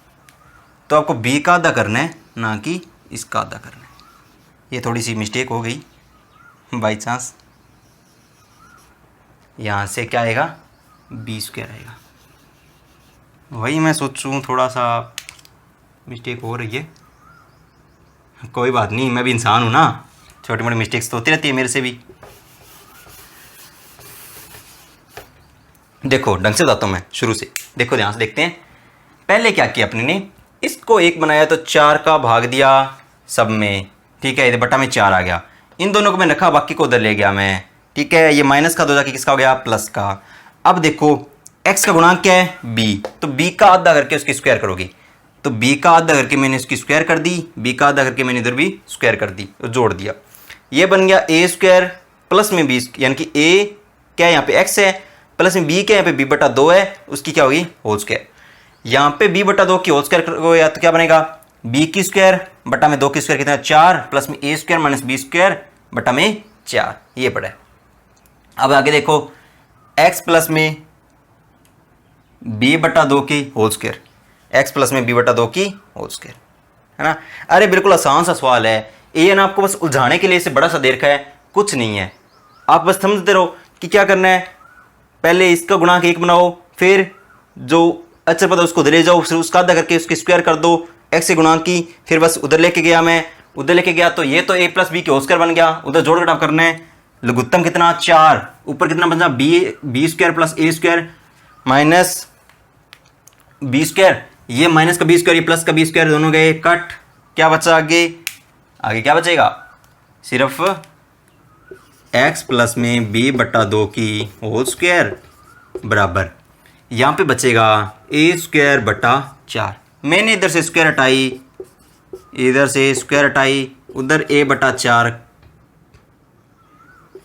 तो आपको b का आधा करना है, ना कि इसका आधा करना है। ये थोड़ी सी मिस्टेक हो गई बाई चांस, यहाँ से क्या आएगा, बी स्क्वायर आएगा। वही मैं सोचूँ थोड़ा सा मिस्टेक हो रही है, कोई बात नहीं, मैं भी इंसान हूँ ना, छोटी मोटी मिस्टेक्स तो होती रहती है मेरे से भी। देखो ढंग से बताता हूँ मैं शुरू से, देखो ध्यान से देखते हैं। पहले क्या किया अपने ने, इसको 1 बनाया तो 4 का भाग दिया सब में, ठीक है, इधर बटा में 4 आ गया, इन दोनों को मैं रखा, बाकी को उधर ले गया मैं, ठीक है। ये माइनस का 2 जाके किसका हो गया, प्लस का। अब देखो x का गुणांक क्या है, b, तो b का आधा करके उसकी स्क्वायर करोगे, तो b का आधा करके मैंने इसकी स्क्वायर कर दी, b का आधा करके मैंने इधर भी स्क्वायर कर दी, जोड़ दिया, ये बन गया a स्क्वायर प्लस में b, यानी कि a क्या है यहाँ पे x है, प्लस में b क्या है यहाँ पे b बटा 2 है, उसकी क्या होगी होल स्क्वायर। यहाँ पे b बटा 2 की होल स्क्वायर करोगे या तो क्या बनेगा, b की स्क्वायर बटा में 2 की स्क्वायर कितना 4, प्लस में a square minus b square बटा में 4, ये पड़ा है। अब आगे देखो x प्लस में b बटा 2 की होल स्क्वायर, x प्लस में b बटा 2 की होल स्क्वायर, है ना। अरे बिल्कुल आसान सा सवाल है ये, ना आपको बस उलझाने के लिए इसे बड़ा सा दे रखा है, कुछ नहीं है। आप बस समझते रहो कि क्या करना है, पहले इसका गुणांक 1 बनाओ, फिर जो अचर पद है उसको उधर ले जाओ, फिर उसका आधा करके उसकी स्क्वायर कर दो x के गुणांक की, फिर बस उधर लेके गया मैं, उधर लेके गया तो ये तो a प्लस बी के होल स्क्वायर बन गया, उधर जोड़ घटाव करना है, लघुत्तम कितना 4, ऊपर कितना बचा बी स्क्वायर प्लस ए स्क्वायर माइनस बी स्क्वायर, ये माइनस का बी स्क्वायर ये प्लस का बी स्क्वायर दोनों गए कट, क्या बचा आगे, आगे क्या बचेगा, सिर्फ x प्लस में b बटा 2 की होल स्क्वायर बराबर, यहाँ पे बचेगा ए स्क्वायर बटा 4, मैंने इधर से स्क्वायर हटाई, इधर से स्क्वायर हटाई, उधर a बटा 4,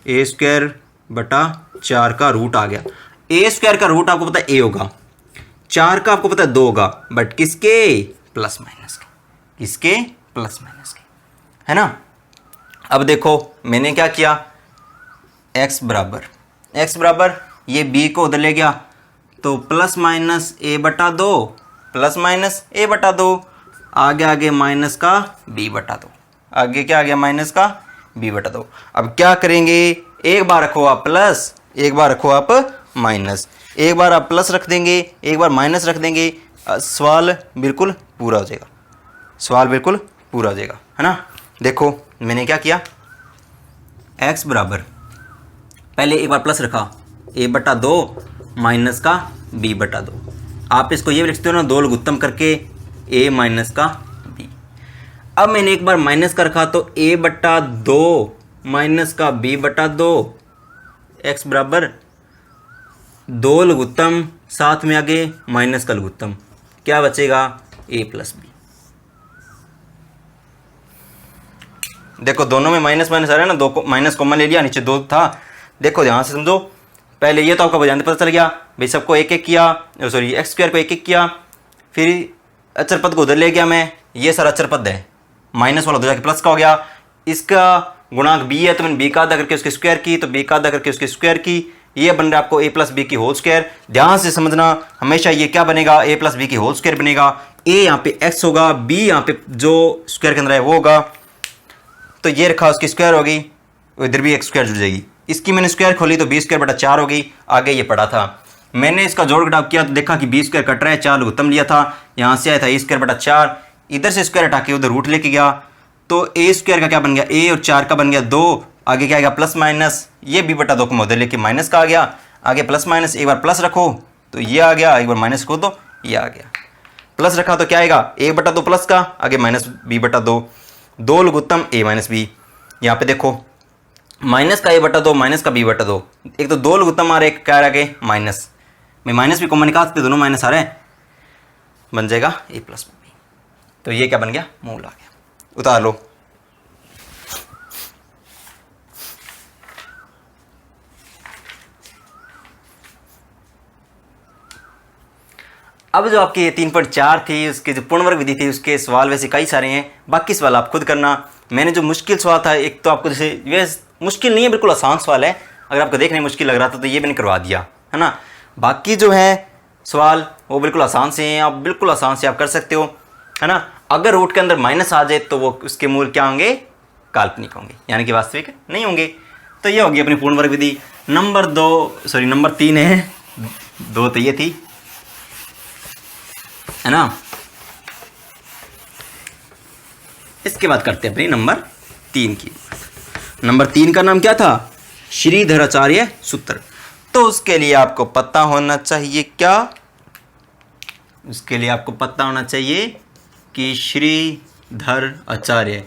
ए स्क्वायर बटा 4 का रूट आ गया, ए स्क्वायर का रूट आपको पता है a होगा, 4 का आपको पता है 2 होगा, बट किसके, प्लस माइनस के, किसके, प्लस माइनस के, है ना। अब देखो मैंने क्या किया, x बराबर ये b को उधर ले गया तो प्लस माइनस a बटा 2, प्लस माइनस a बटा 2, आगे माइनस का b बटा 2, आगे क्या आ गया, माइनस का b बटा 2। अब क्या करेंगे, एक बार रखो आप प्लस, एक बार रखो आप माइनस, एक बार आप प्लस रख देंगे, एक बार माइनस रख देंगे, सवाल बिल्कुल पूरा हो जाएगा, सवाल बिल्कुल पूरा हो जाएगा, है ना। देखो मैंने क्या किया, x बराबर पहले एक बार प्लस रखा a बटा 2 माइनस का b बटा 2, आप इसको ये भी लिखते हो ना 2 लघुत्तम करके a माइनस का b। अब मैंने एक बार माइनस का रखा तो a बटा 2 माइनस का b बटा 2, x बराबर 2 लघुत्तम साथ में आगे माइनस का लघुत्तम, क्या बचेगा, a प्लस b। देखो दोनों में माइनस माइनस आ रहा है ना, 2 को माइनस कॉमन ले लिया, नीचे 2 था, देखो ध्यान से समझो, पहले ये तो आपका बजाने पता चल गया भाई, सबको एक एक किया, सॉरी एक्स स्क्वायर को एक एक किया, फिर अचर पद को उधर ले गया मैं, ये सारा अचर पद है, माइनस वाला उधर जाके प्लस का हो गया, इसका गुणांक b है तो मैंने b का आधा करके उसकी स्क्वायर की, तो b का आधा करके उसकी स्क्वायर की, ये बन रहा है आपको a प्लस बी की होल स्क्वायर। ध्यान से समझना, हमेशा ये क्या बनेगा, a प्लस बी की होल स्क्वायर बनेगा, a यहाँ पे x होगा, b यहाँ पे जो स्क्वायर के अंदर है वो होगा, तो ये रखा उसकी स्क्वायर होगी, इधर भी एक स्क्वायर जुड़ जाएगी, इसकी मैंने स्क्वायर खोली तो बी स्क्वायर बटा 4 हो गई, आगे ये पड़ा था, मैंने इसका जोड़ घटाव किया तो देखा कि बी स्क्वायर कट रहा है, 4 लघुत्तम लिया था, यहाँ से आया था ए स्क्वायर बटा 4, इधर से स्क्वायर हटा के उधर रूट लेके गया तो ए स्क्वायर का क्या बन गया, a और 4 का बन गया 2, आगे क्या आएगा प्लस माइनस, ये b बटा 2 को उधर लेके माइनस का आ गया, आगे प्लस माइनस, एक बार प्लस रखो तो ये आ गया, एक बार माइनस रखो तो ये आ गया, प्लस रखा तो क्या आएगा, a बटा 2 प्लस का, आगे माइनस b बटा 2, 2 लघुत्तम a माइनस b, यहाँ पे देखो माइनस का a बटा 2 माइनस का b बटा 2, एक तो 2 लघुत्तम आ रहे, एक क्या आ रहा है माइनस, मैं माइनस भी कॉमन निकाल सकते, दोनों माइनस आ रहे हैं, बन जाएगा a प्लस b, तो ये क्या बन गया, मूल आ गया, उतार लो। अब जो आपकी ये 3.4 थी, उसकी जो पूर्ण वर्ग विधि थी, उसके सवाल वैसे कई सारे हैं, बाकी सवाल आप खुद करना। मैंने जो मुश्किल सवाल था, एक तो आपको जैसे ये मुश्किल नहीं है, बिल्कुल आसान सवाल है, अगर आपको देखने में मुश्किल लग रहा था तो ये मैंने करवा दिया, है ना। बाकी जो है सवाल वो बिल्कुल आसान से हैं, आप बिल्कुल आसान से आप कर सकते हो, है ना। अगर रूट के अंदर माइनस आ जाए तो वो उसके मूल क्या होंगे, काल्पनिक होंगे, यानी कि वास्तविक नहीं होंगे। तो ये होगी अपनी पूर्ण वर्ग विधि। नंबर 3 है, 2 तो ये थी, है ना। इसके बाद करते हैं अपनी नंबर 3 की। नंबर 3 का नाम क्या था, श्रीधराचार्य सूत्र। तो उसके लिए आपको पता होना चाहिए क्या, उसके लिए आपको पता होना चाहिए कि श्रीधर आचार्य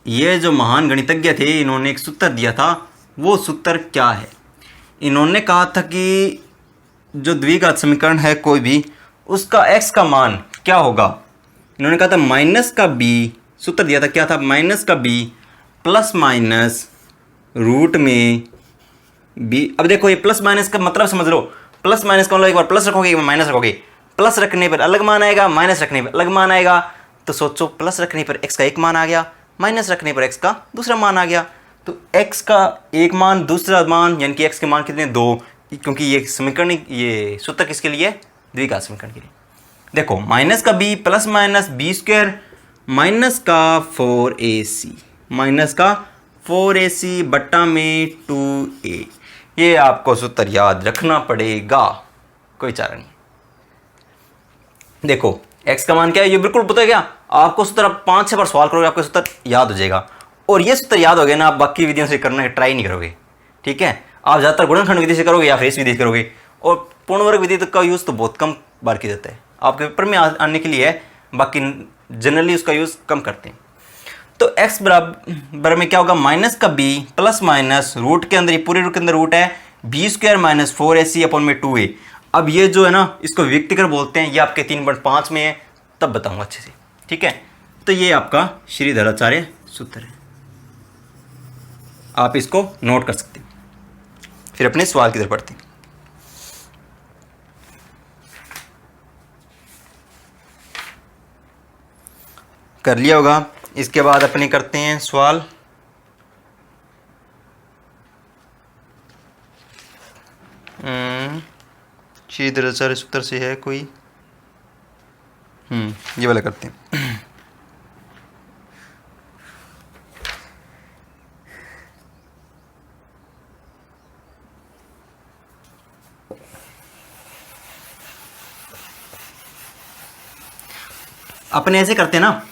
ये जो महान गणितज्ञ थे, इन्होंने एक सूत्र दिया था। वो सूत्र क्या है, इन्होंने कहा था कि जो द्विघात समीकरण है कोई भी, उसका x का मान क्या होगा। इन्होंने कहा था माइनस का b, सूत्र दिया था क्या था, माइनस का b प्लस माइनस रूट में b। अब देखो ये प्लस माइनस का मतलब समझ लो, प्लस माइनस का मतलब एक बार प्लस रखोगे एक बार माइनस रखोगे, प्लस रखने पर अलग मान आएगा, माइनस रखने पर अलग मान आएगा। तो सोचो प्लस रखने पर x का एक मान आ गया, माइनस रखने पर x का दूसरा मान आ गया। तो x का एक मान दूसरा मान, यानी कि x के मान कितने 2, क्योंकि ये समीकरण, ये सूत्र किसके लिए, द्विघात समीकरण के लिए। देखो माइनस का b plus minus b square minus का 4ac, माइनस का 4ac बट्टा में 2a। ये आपको सूत्र याद रखना पड़ेगा, कोई चारा नहीं। देखो x का मान क्या है, ये बिल्कुल पता है क्या आपको सूत्र, आप 5-6 बार सवाल करोगे आपको सूत्र याद हो जाएगा। और ये सूत्र याद हो गया ना, आप बाकी विधियों से करना ट्राई नहीं करोगे, ठीक है। आप ज़्यादातर गुणनखंड विधि से करोगे या फिर इस विधि से करोगे, और पूर्ण वर्ग विधि का यूज़ तो बहुत कम बार किया जाता है, आपके पेपर में आने के लिए है, बाकी जनरली उसका यूज़ कम करते हैं। तो x बराबर में क्या होगा, माइनस का b प्लस माइनस रूट के अंदर, ये पूरे रूट के अंदर रूट है b² माइनस 4ac अपॉन में 2a। अब ये जो है ना, इसको व्यक्तिकर बोलते हैं, ये आपके 3.5 में है, तब बताऊंगा अच्छे से, ठीक है। तो ये आपका श्रीधराचार्य सूत्र है, आप इसको नोट कर सकते हैं। फिर अपने सवाल की तरफ पढ़ते हैं। कर लिया होगा, इसके बाद अपने करते हैं सवाल। श्रीधराचार्य सूत्र से है कोई, ये वाला करते हैं। अपने ऐसे करते हैं ना,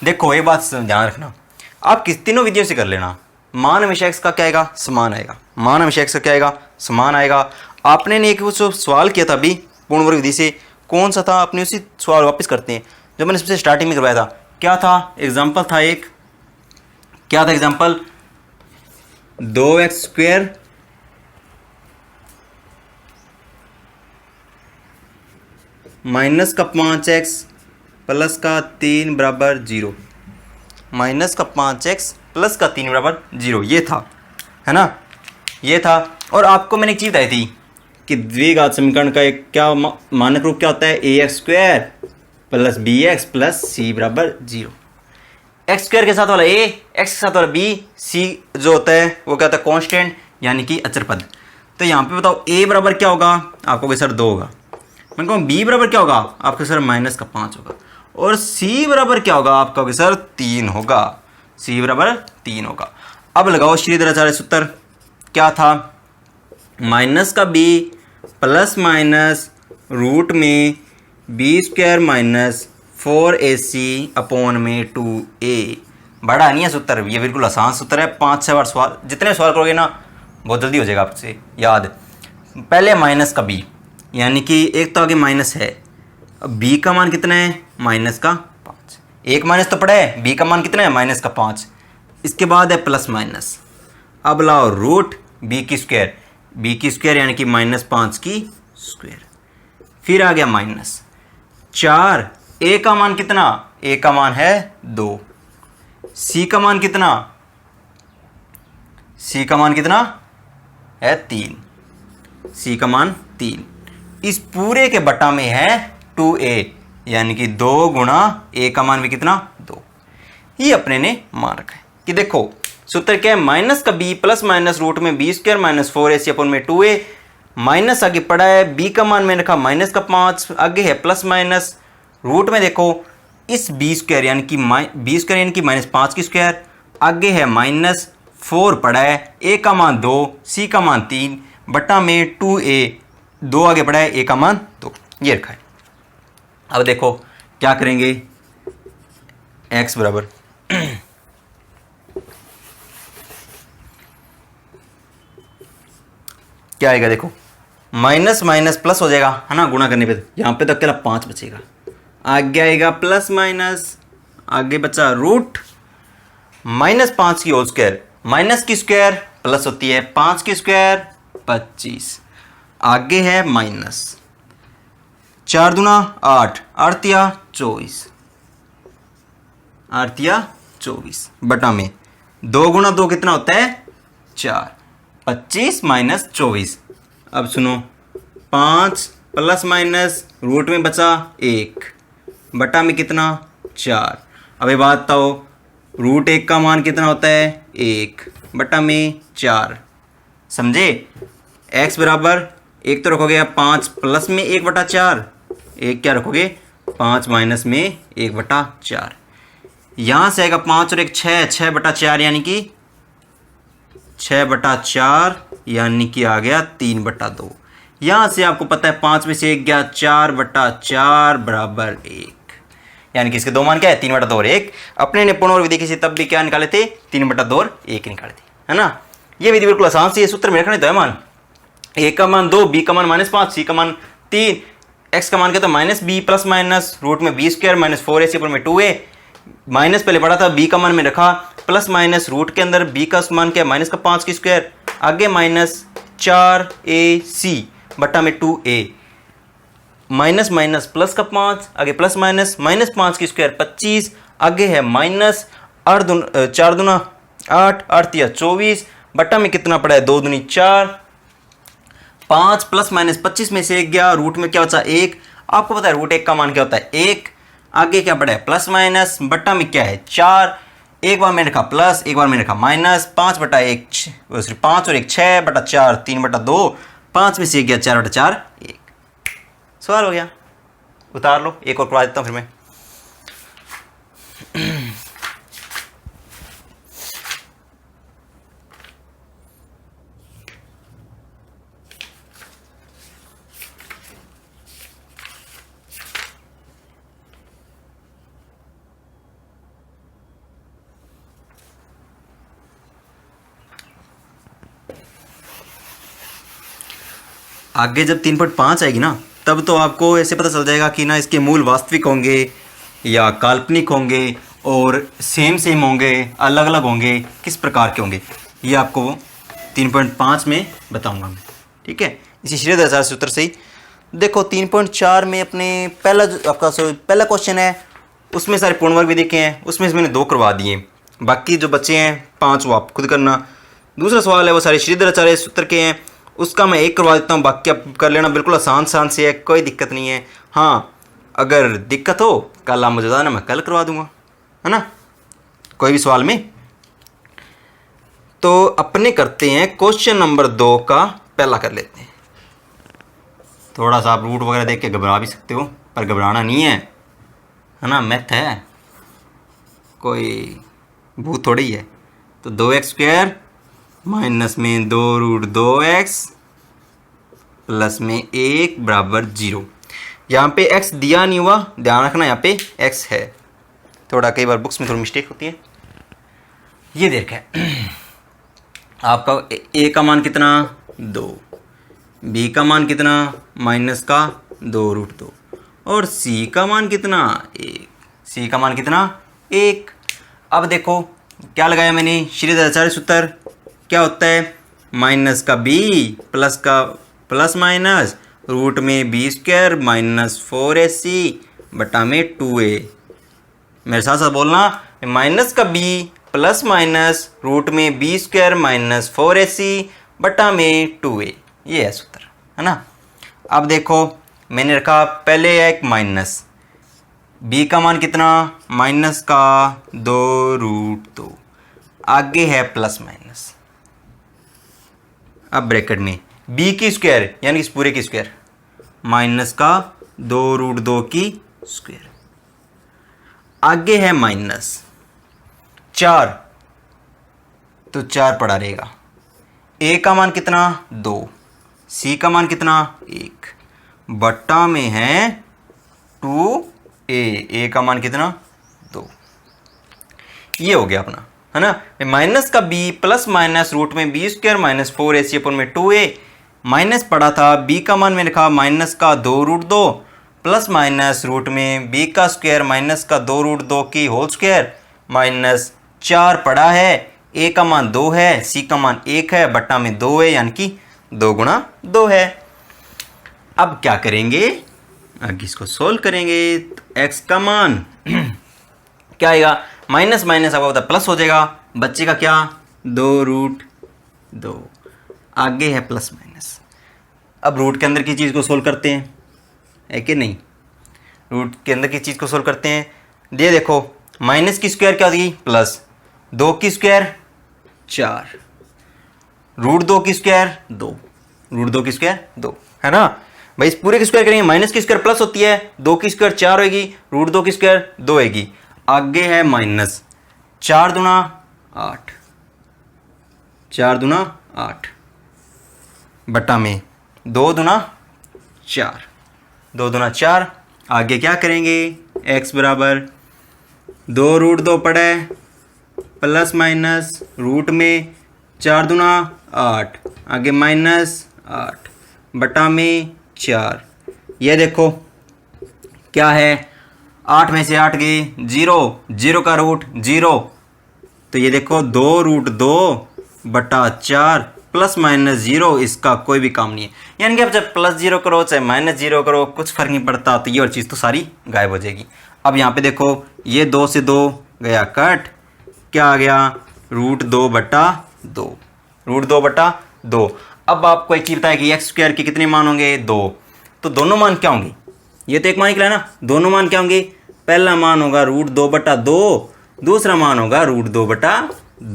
देखो एक बात ध्यान रखना, आप किस तीनों विधियों से कर लेना। मान हमेशा x का क्या आएगा, समान आएगा। मान हमेशा x का क्या आएगा, समान आएगा। आपने ने एक वो सवाल किया था अभी पूर्ण वर्ग विधि से, कौन सा था, अपने उसी सवाल वापस करते हैं जो मैंने सबसे स्टार्टिंग में करवाया था। क्या था एग्जाम्पल, था एक, क्या था एग्जाम्पल, 2x² माइनस का 5x प्लस का 3 बराबर 0, माइनस का 5x प्लस का 3 बराबर 0, ये था, है ना, ये था। और आपको मैंने एक चीज़ बताई थी कि द्विघात समीकरण का एक क्या मानक रूप क्या होता है, ax² plus bx plus c बराबर 0। x² के साथ वाला a, x के साथ वाला b, c जो होता है वो क्या होता है, कांस्टेंट यानी कि अचर पद। तो यहाँ पे बताओ a बराबर क्या होगा, आपको कोई सर 2 होगा। मैं कहूँ b बराबर क्या होगा, आपके सर माइनस का 5 होगा। और c बराबर क्या होगा, आपका सर 3 होगा, c बराबर 3 होगा। अब लगाओ श्रीधराचार्य सूत्र, क्या था, माइनस का b प्लस माइनस रूट में b² माइनस 4ac अपॉन में 2a। बड़ा नहीं है सूत्र, ये बिल्कुल आसान सूत्र है। 5-6 बार सवाल, जितने सवाल करोगे ना बहुत जल्दी हो जाएगा आपसे याद। पहले माइनस का b, यानी कि एक तो आगे माइनस है, अब b का मान कितना है, माइनस का 5, एक माइनस तो पड़ा है, b का मान कितना है, माइनस का 5। इसके बाद है प्लस माइनस, अब लाओ रूट b की स्क्वायर यानी कि -5 की स्क्वायर। फिर आ गया माइनस 4, a का मान कितना, a का मान है 2, c का मान कितना, c का मान कितना है 3, c का मान 3। इस पूरे के बटा में है 2a, यानी कि 2 गुणा a का मान भी कितना, 2। ये अपने ने मान रखा है कि देखो सूत्र क्या है, माइनस का b प्लस माइनस रूट में b² माइनस 4ac अपॉन में 2a। माइनस आगे पड़ा है, b का मान मैंने रखा माइनस का 5, आगे है प्लस माइनस, रूट में देखो इस b² यानी कि b² यानी कि -5 की स्क्वायर, आगे है -4 पड़ा है, a का मान 2, c का मान 3 बटा में 2a, 2 आगे पड़ा है, a का मान 2, ये रखा है। अब देखो क्या करेंगे, x बराबर क्या आएगा, देखो माइनस माइनस प्लस हो जाएगा, है ना, गुणा करने पे यहाँ पे तो अकेला 5 बचेगा, आगे आएगा प्लस माइनस, आगे बचा रूट -5 की होल स्क्वायर, माइनस की स्क्वायर प्लस होती है 5 की स्क्वायर 25, आगे है माइनस 4 दूना 8, 8 या 24, 8 या 24 बटा में 2 गुणा 2 कितना होता है 4, 25 माइनस 24। अब सुनो 5 प्लस माइनस रूट में बचा 1 बटा में कितना 4। अब ये बात बताओ रूट 1 का मान कितना होता है 1 बटा में 4, समझे। x बराबर एक तो रखोगे 5 प्लस में 1 बटा 4, एक क्या रखोगे 5 माइनस में 1 बटा 4। यहाँ से आएगा 5 और 1 6, 6 बटा 4 यानी कि 6/4 यानी कि आ गया 3/2। यहाँ से आपको पता है 5 में से 1 गया, 4/4 बराबर 1, यानी कि इसके दो मान क्या है, 3/2 और 1। अपने ने पूर्ण वर्ग विधि की तब भी क्या निकाले थे, 3/2 और 1 निकाले थे, है ना। ये विधि बिल्कुल आसान सी है, सूत्र में रखने तो है मान a का मान 2, b का मान -5, c का मान 3, x का मान क्या था -b प्लस माइनस रूट में b स्क्वायर माइनस 4ac ऊपर में 2a, माइनस पहले पढ़ा था, b का मान में रखा प्लस माइनस रूट के अंदर b का मान क्या माइनस का 5 की स्क्वायर, आगे -4ac बटा में 2a, माइनस माइनस प्लस का 5, आगे प्लस माइनस -5 की स्क्वायर 25, आगे है माइनस 4 दूना 8, 8 या 24 बटा में कितना पड़ा है 2 दूनी 4, 5 प्लस माइनस 25 में से 1 गया, रूट में क्या होता है 1, आपको पता है रूट 1 का मान क्या होता है 1, आगे क्या पड़ा है प्लस माइनस बटा में क्या है 4, एक बार मैंने रखा प्लस, एक बार मैंने रखा माइनस, 5/1 5 और 1 6/4 3/2, 5 में से 1 गया 4/4 1। सवाल हो गया, उतार लो, एक और करवा देता हूँ फिर मैं। आगे जब 3.5 आएगी ना, तब तो आपको ऐसे पता चल जाएगा कि ना इसके मूल वास्तविक होंगे या काल्पनिक होंगे और सेम होंगे, अलग अलग होंगे, किस प्रकार के होंगे, ये आपको 3.5 में बताऊंगा मैं, ठीक है। इसी श्रीधराचार्य सूत्र से ही देखो 3.4 में अपने पहला जो आपका पहला क्वेश्चन है उसमें सारे पूर्ण वर्ग भी देखे हैं, उसमें से मैंने 2 करवा दिए, बाकी जो बचे हैं 5 वो आप खुद करना। दूसरा सवाल है वो सारे श्रीधराचार्य सूत्र के हैं, उसका मैं 1 करवा देता हूँ, बाकी आप कर लेना, बिल्कुल आसान से है, कोई दिक्कत नहीं है। हाँ, अगर दिक्कत हो कल आप मुझे बताना, मैं कल करवा दूंगा, है ना, कोई भी सवाल में। तो अपने करते हैं क्वेश्चन नंबर 2 का पहला कर लेते हैं। थोड़ा सा आप रूट वगैरह देख के घबरा भी सकते हो, पर घबराना नहीं है ना, मैथ है, कोई भूत थोड़ी है। तो 2x² माइनस में 2√2x प्लस में 1 बराबर 0। यहाँ पे x दिया नहीं हुआ, ध्यान रखना, यहाँ पे x है, थोड़ा कई बार बुक्स में थोड़ी मिस्टेक होती है। ये देखा आपका a का मान कितना 2, b का मान कितना माइनस का 2√2 और c का मान कितना 1, c का मान कितना 1। अब देखो क्या लगाया मैंने, श्रीधराचार्य सूत्र क्या होता है, माइनस का b प्लस का प्लस माइनस रूट में b² माइनस 4ac बटा में 2a। मेरे साथ साथ बोलना, माइनस का b प्लस माइनस रूट में b² माइनस 4ac बटा में 2a, ये है सूत्र, है ना। अब देखो मैंने रखा पहले एक माइनस, b का मान कितना माइनस का 2√2, आगे है प्लस माइनस, अब ब्रैकेट में b की स्क्वायर यानी इस पूरे की स्क्वायर माइनस का 2√2 की स्क्वायर, आगे है माइनस 4, तो 4 पड़ा रहेगा, a का मान कितना 2, c का मान कितना 1 बट्टा में है 2a, a का मान कितना 2। ये हो गया अपना, है ना। माइनस का b प्लस माइनस रूट में b² माइनस 4ac अपन में 2a, माइनस पड़ा था b का मान में लिखा माइनस का 2√2 प्लस माइनस रूट में b का स्क्वायर माइनस का 2√2 की होल स्क्वायर माइनस 4 पड़ा है, a का मान 2 है, c का मान 1 है बट्टा में 2 है, यानी कि 2 गुणा 2 है। अब क्या करेंगे, आगे इसको सोल्व करेंगे, तो x का मान क्या आएगा, माइनस माइनस आपको पता प्लस हो जाएगा, बच्चे का क्या 2√2, आगे है प्लस माइनस। अब रूट के अंदर की चीज़ को सोल्व करते हैं, है कि नहीं, रूट के अंदर की चीज़ को सोल्व करते हैं। ये देखो माइनस की स्क्वायर क्या होगी प्लस, 2 की स्क्वायर 4, √2 की स्क्वायर 2, √2 की स्क्वायर 2, है ना भाई। इस पूरे की स्क्वायर करेंगे, माइनस की स्क्वायर प्लस होती है, 2 की स्क्वायर 4 होगी, √2 की स्क्वायर 2 होगी, आगे है माइनस 4 दूना 8, 4 दूना 8 बटा में 2 दूना 4, 2 दूना 4। आगे क्या करेंगे, x बराबर 2 रूट 2 पड़ा है प्लस माइनस रूट में 4 दूना 8, आगे माइनस 8 बटा में 4। ये देखो क्या है, 8 में से 8 गए 0, 0 का रूट 0, तो ये देखो 2 रूट 2 बटा 4 प्लस माइनस 0, इसका कोई भी काम नहीं है। यानी कि अब जब प्लस 0 करो चाहे माइनस 0 करो कुछ फ़र्क नहीं पड़ता, तो ये और चीज़ तो सारी गायब हो जाएगी। अब यहाँ पे देखो ये 2 से 2 गया कट, क्या आ गया रूट 2 बटा 2, रूट 2 बटा 2। अब आपको एक चीज़ बताया कि एक्स स्क्वायर के कितने मान होंगे 2, तो दोनों मान क्या होंगे, ये तो एक मान निकला ना, दोनों मान क्या होंगे, पहला मान होगा रूट 2 बटा 2, दूसरा मान होगा रूट 2 बटा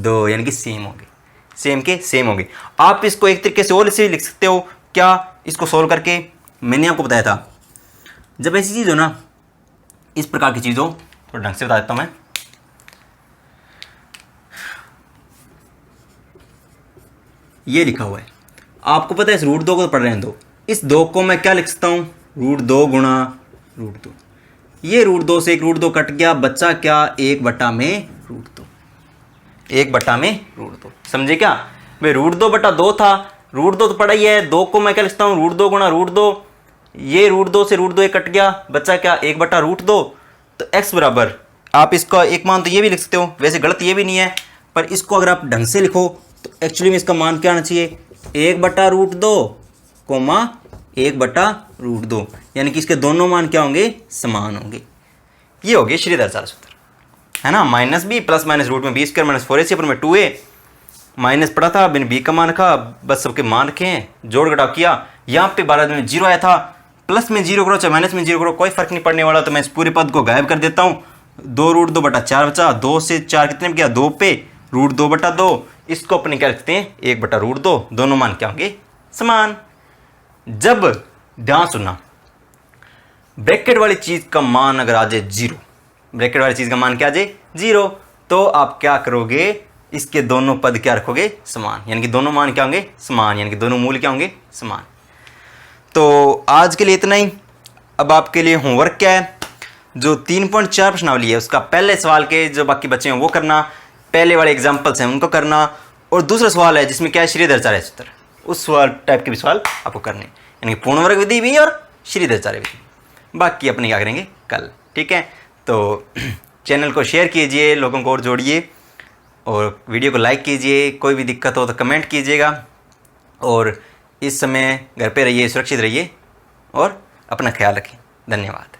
2, यानी कि सेम होंगे, सेम के सेम होंगे। आप इसको एक तरीके से और इसे लिख सकते हो, क्या इसको सोल्व करके, मैंने आपको बताया था जब ऐसी चीज़ हो ना, इस प्रकार की चीज़ हो, तो ढंग से बता देता हूँ मैं। ये लिखा हुआ है, आपको पता है इस रूट 2 को तो पढ़ रहे हैं 2, इस 2 को मैं क्या लिख सकता हूँ, रूट 2 गुणा रूट 2। ये रूट 2 से एक रूट 2 कट गया, बच्चा क्या 1 बटा में रूट 2, 1 बटा में रूट 2। समझे क्या भाई, रूट 2 बटा 2 था, रूट 2 तो पड़ा ही है, 2 को मैं क्या लिखता हूँ रूट 2 गुणा रूट 2। ये रूट 2 से रूट 2 कट गया, बच्चा क्या 1 बटा रूट 2। तो x बराबर, आप इसका एक मान तो ये भी लिख सकते हो, वैसे गलत ये भी नहीं है, पर इसको अगर आप ढंग से लिखो तो एक्चुअली में इसका मान क्या आना चाहिए, 1 बटा रूट 2 कोमा 1 बटा रूट 2, यानी कि इसके दोनों मान क्या होंगे, समान होंगे। ये हो गया श्रीधर सूत्र, है ना। Minus b plus minus root में बी स्क्वायर माइनस 4ac पर में 2a, माइनस पड़ा था बिन बी का मान रखा, बस सबके मान रखे हैं, जोड़ घटाव किया, यहाँ पे 12 में 0 आया था, प्लस में 0 करो चाहे माइनस में 0 करो कोई फर्क नहीं पड़ने वाला, तो मैं इस पूरे पद को गायब कर देता हूँ। 2 रूट 2 बटा 4 बचा, 2 से 4 कितने में गया 2 पे, रूट 2 बटा 2, इसको अपने क्या रखते हैं 1 बटा रूट 2, दोनों मान क्या होंगे समान। जब ध्यान सुनना, ब्रैकेट वाली चीज का मान अगर आ जाए 0, ब्रैकेट वाली चीज का मान क्या आ जाए 0, तो आप क्या करोगे, इसके दोनों पद क्या रखोगे समान, यानी कि दोनों मान क्या होंगे समान, यानी कि दोनों मूल क्या होंगे समान। तो आज के लिए इतना ही। अब आपके लिए होमवर्क क्या है, जो 3.4 प्रश्नावली है उसका पहले सवाल के जो बाकी बच्चे हैं वो करना, पहले वाले एग्जाम्पल्स हैं उनको करना, और दूसरा सवाल है जिसमें क्या है श्रीधराचार्य सूत्र, उस सवाल टाइप के भी सवाल आपको करने, यानी कि पूर्ण वर्ग विधि भी और श्रीधराचार्य विधि। बाकी अपने क्या करेंगे कल, ठीक है। तो चैनल को शेयर कीजिए, लोगों को और जोड़िए, और वीडियो को लाइक कीजिए, कोई भी दिक्कत हो तो कमेंट कीजिएगा, और इस समय घर पे रहिए, सुरक्षित रहिए और अपना ख्याल रखें। धन्यवाद।